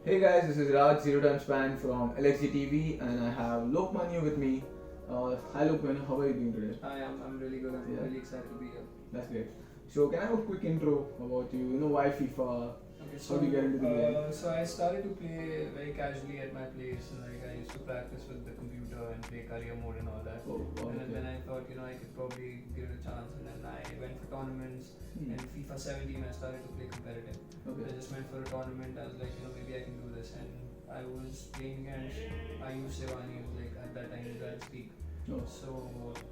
Hey guys, this is Raj, Zero Time Span from LXG TV, and I have LOKMANYU with me. Hi Lokman, how are you doing today? Hi, I'm really good. I'm Yeah. really excited to be here. That's great. So, can I have a quick intro about you? You know, why FIFA? Okay, How do you get into the game? so I started to play very casually at my place, and like I used to practice with the computer and play career mode and all that. Oh, wow, And okay. then I thought, I could probably give it a chance, and then I went for tournaments. Hmm. In FIFA 17, I started to play competitive. Okay. I just went for a tournament. I was like, maybe I can do this, and I was playing against Ayush Sevani, who was like at that time he didn't speak. Oh. So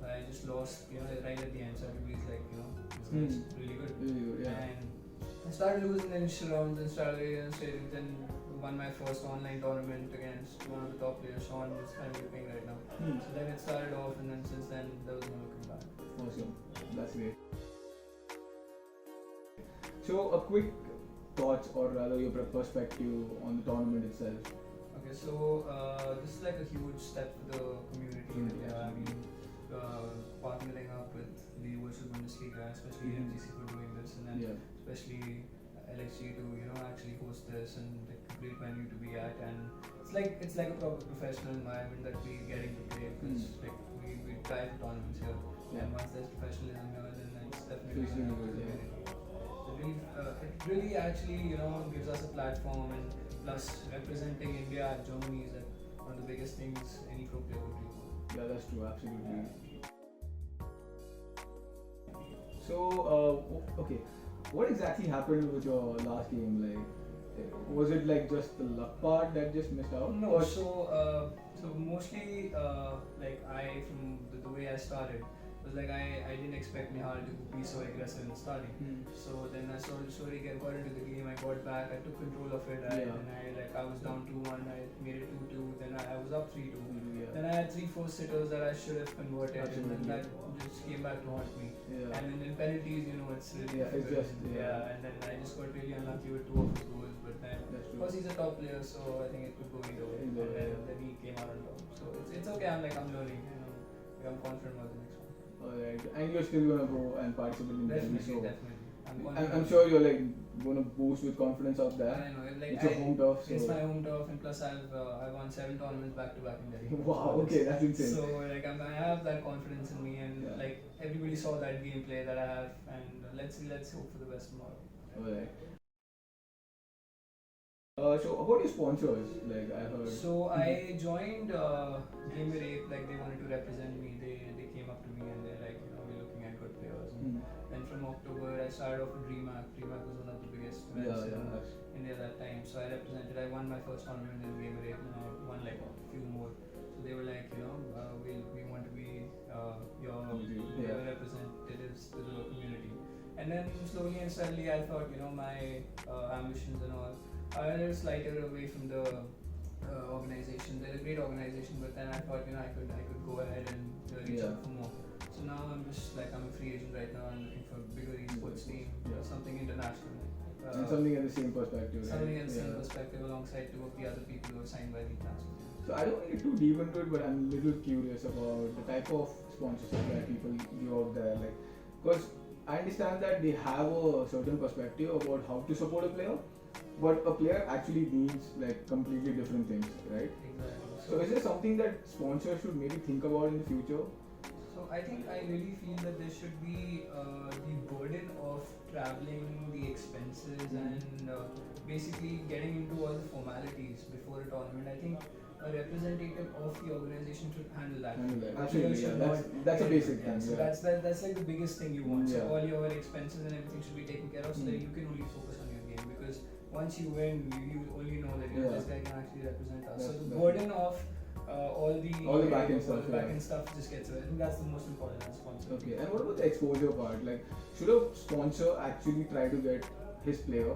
I just lost, right at the end. So everybody's like, this Hmm. guy's really good. Really good, yeah. And I started losing the initial rounds and then won my first online tournament against one of the top players, Sean, who's currently playing right now. Hmm. So then it started off, and then since then there was no looking back. Awesome. That's great. So, a quick thoughts or rather your perspective on the tournament itself. Okay, so this is like a huge step for the community in India. I mean, partnering up with the virtual Bundesliga, especially MGC for doing this, and then Yeah. especially LXG to actually host this and the great venue to be at, and it's like a proper professional environment that we're getting to play because like we try for tournaments here, and once there's professionalism here, then it's definitely It's really good. good, yeah. It really actually gives us a platform, and plus representing India at Germany is like one of the biggest things any pro player would do. Yeah, that's true, absolutely. So, okay, what exactly happened with your last game? Like, was it like just the luck part that just missed out? No, Or- so mostly like from the way I started was like I didn't expect Nihal to be so aggressive in starting. So then I slowly got into the game. I got back. I took control of it. Yeah. And I was down 2-1. I made it 2-2. Then I was up 3-2. Yeah. Then I had 3-4 sitters that I should have converted, Absolutely. and then that just came back to haunt me. Yeah. And then in penalties, it's really Yeah, it's difficult. just- yeah. And then I just got really unlucky with 2 of his goals. But then, That's true. because he's a top player, so I think it could go either way. Either way, And then he came out on top. So it's okay. I'm learning. I'm confident about the next one. Alright, and you're still gonna go and participate in the Definitely, show. definitely. I'm sure you're like gonna boost with confidence out there. I know. It's your home turf, so. It's my home turf, and plus I won 7 tournaments back to back in Delhi. Wow, okay, that's insane. So I have that confidence in me, and Yeah. like everybody saw that gameplay that I have, and let's hope for the best tomorrow. Alright. So about your sponsors, like I heard. So I joined Gamer Ape, like they wanted to represent me. They came up to me and they're like, we're looking at good players. And then from October I started off with DreamHack. DreamHack was one of the biggest events in India that time. So I won my first tournament in Gamer Ape, and I won like a few more. So they were like, we want to be your representatives to the community. And then slowly and steadily I thought, my ambitions and all are a little slighter away from the organization. They're a great organization, but then I thought, I could go ahead and reach out for more. So now I'm just like, I'm a free agent right now and looking for bigger esports team, something international. And something in the same perspective, right? Something in the same perspective alongside 2 of the other people who are signed by the transfer. So I don't want to get too deep into it, but I'm a little curious about the type of sponsorship that people give out there. Like, because I understand that they have a certain perspective about how to support a player, but a player actually needs like completely different things, right? Exactly. So is there something that sponsors should maybe think about in the future? So I think I really feel that there should be the burden of traveling, the expenses, and basically getting into all the formalities before a tournament. I think a representative of the organization should handle that. Absolutely, yeah. That's a basic thing. So Yeah. that's like the biggest thing you want. Yeah. So all your expenses and everything should be taken care of, so that you can only focus on your game. Because once you win, you only know that this guy can actually represent us. So the burden of all the back-end stuff just gets away. I think that's the most important as sponsor. Okay, and what about the exposure part? Like, should a sponsor actually try to get his player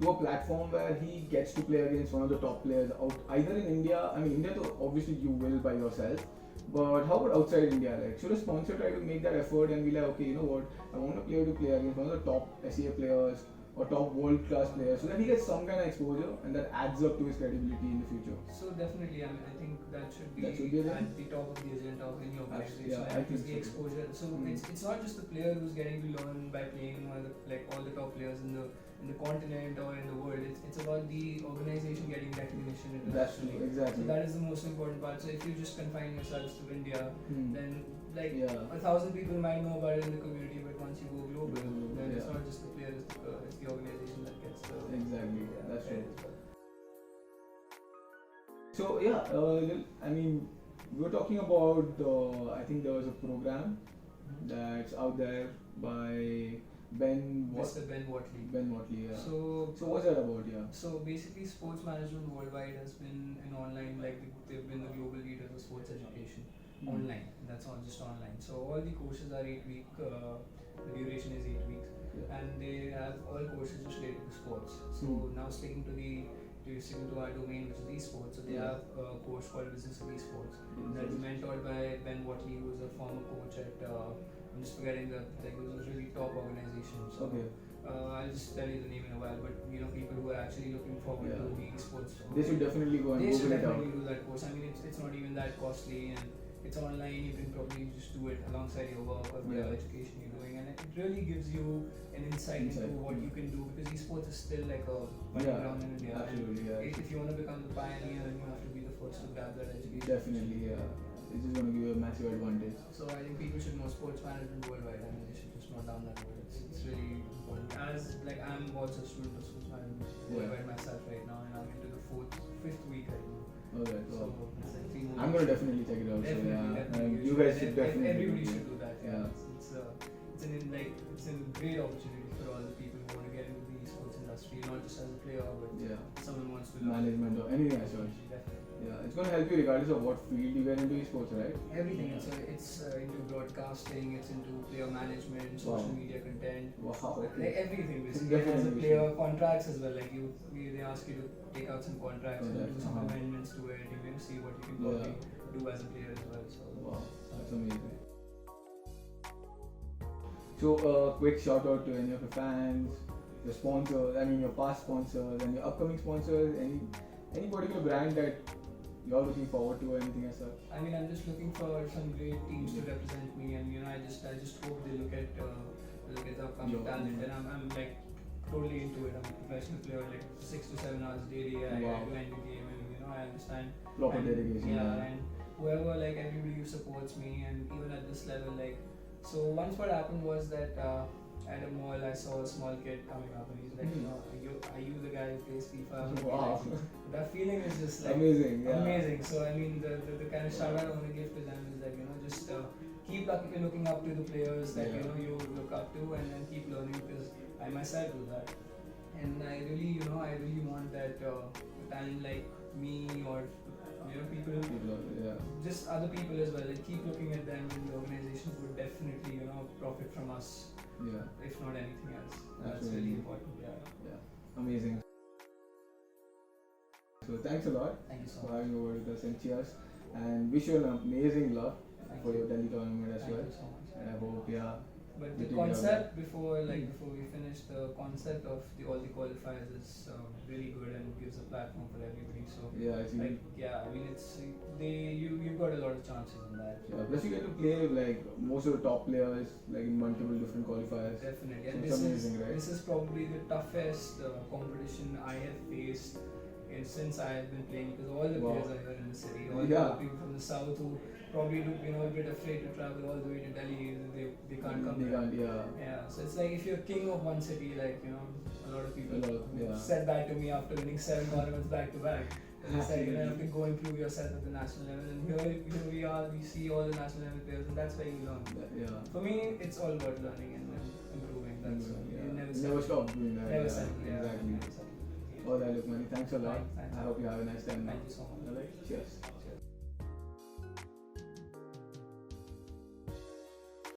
to a platform where he gets to play against one of the top players out either in India? I mean, India, though, obviously you will by yourself. But how about outside India? Like, should a sponsor try to make that effort and be like, okay, you know what? I want a player to play against one of the top SEA players or top world class players, so that he gets some kind of exposure and that adds up to his credibility in the future. So definitely, I mean, I think that should be There. at the top of the agenda of any organization. Yeah, I think the so. exposure. So it's not just the player who's getting to learn by playing one of the, like all the top players in the continent or in the world. It's about the organization getting recognition internationally. Exactly. So that is the most important part. So if you just confine yourselves to India, then like Yeah. 1,000 people might know about it in the community, but once you go global, then it's Yeah. not just the players, it's the organization that gets the Exactly. That's credit true. as well. So yeah, I mean, we were talking about I think there was a program that's out there by Mr. Ben Watley. Ben Watley, yeah. So what's that about, yeah? So basically, sports management worldwide has been an online, like they've been the global leaders of sports education online. That's all just online. So all the courses are 8 week. The duration is 8 weeks, and they have all courses just related to sports. So now sticking to our domain, which is esports. So they have a course called Business of Esports that is mentored by Ben Watley, who is a former coach at. I'm just forgetting it was a really top organization. So I'll just tell you the name in a while. But people who are actually looking forward to the esports, they should definitely go and they should Google it out. definitely do that course. I mean, it's not even that costly, and it's online. You can probably just do it alongside your work or whatever education you're doing, and it really gives you an insight into what you can do, because esports is still like a ground in India. Absolutely, yeah. If you want to become the pioneer, then you have to be the first to grab that education. Definitely, yeah. It's just going to give you a massive advantage. So I think people should know sports management worldwide. I mean, they should just not down that road. It's really important. As like I'm also a student of sports management worldwide myself right now, and I'm into the fifth week right now. Alright, So it's like 3 more I'm going to definitely check it out. Definitely. You guys should definitely. Everybody should do that. Yeah. It's a great opportunity for all the people who want to get into the esports industry, not just as a player, but someone wants to learn management or anything as well. Definitely. Yeah, it's going to help you regardless of what field you get into esports, right? Everything. It's into broadcasting. It's into player management, social media content. Wow. Like everything basically. As a player, contracts as well. Like they ask you to take out some contracts and do some amendments to it. You can see what you can probably do as a player as well. So wow, that's amazing. So quick shout out to any of your fans, your sponsors. I mean your past sponsors and your upcoming sponsors. Any particular brand that you're looking forward to or anything as such? I mean, I'm just looking for some great teams to represent me, and I just hope they look at the upcoming talent, and I'm like totally into it. I'm a professional player, like 6 to 7 hours daily. I grind the game, and I understand. Proper dedication. Yeah, and whoever, like everybody who supports me, and even at this level, like. So once what happened was that at a mall I saw a small kid coming up, and he's like, are you the guy who plays FIFA? Wow. That feeling is just like amazing. Yeah. Amazing. So I mean, the kind of shout out I want to give to them is like just keep looking up to the players that you look up to, and then keep learning, because I myself do that, and I really want that talent like me or people, just other people as well. Like keep looking at them, and the organizations would definitely profit from us. Yeah. If not anything else. That's Absolutely. really important. Yeah. Amazing. So thanks a lot for having over with us, and cheers. And wish you an amazing luck for your Delhi tournament as well. Thank you so much. And I hope But the concept before we finish, the concept of all the qualifiers is really good and gives a platform for everybody. So I mean you've got a lot of chances in that. Yeah, plus you get to play like most of the top players like in multiple different qualifiers. Definitely, so and it's amazing, right? This is probably the toughest competition I have faced since I have been playing, because all the players are here in the city. All the people from the south who probably look a bit afraid to travel all the way to Delhi, they can't come. So it's like if you're king of one city, like a lot of people said that to me after winning 7 tournaments back to back. They said you have to go improve yourself at the national level, and here we see all the national level players, and that's where you learn. For me, it's all about learning and improving. That's never stop doing that. Never settle. Exactly. Alright, Lokmany, thanks a lot. I hope you have a nice time now. Thank you so much. Alright, cheers.